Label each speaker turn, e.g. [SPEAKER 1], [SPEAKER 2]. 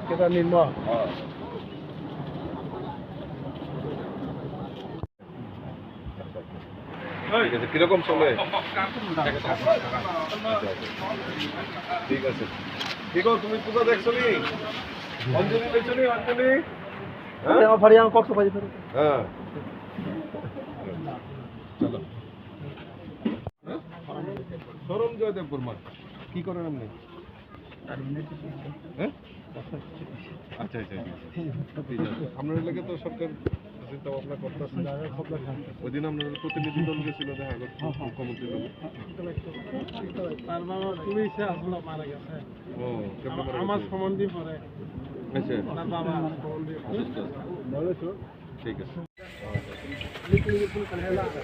[SPEAKER 1] কেটা নির্ম
[SPEAKER 2] ঠিক আছে, কিরকম চলে? ঠিক আছে। কি গো, তুমি পূজা দেখছো নি? অঞ্জলি দেখছো নি? অঞ্জলি হ্যাঁ, চলো। সরম জয়দেব বর্মা কি করেন আপনি? হ্যাঁ, আচ্ছা আচ্ছা ঠিক আছে। আপনার এলাকায় তো সরকার চিন্তা ভাবনা করতেছে। ওই দিন আপনাদের প্রতিনিধি দল গেছিল দেখা করতে মুখ্যমন্ত্রী লোক।
[SPEAKER 1] পুলিশে আসলো মারা গেছে
[SPEAKER 2] ও কেমন মারা
[SPEAKER 1] আমার
[SPEAKER 2] গেছে?
[SPEAKER 1] সম্বন্ধে পরে
[SPEAKER 2] আচ্ছা
[SPEAKER 1] বাবা সম্বন্ধে
[SPEAKER 2] ঠিক আছে।
[SPEAKER 1] আছে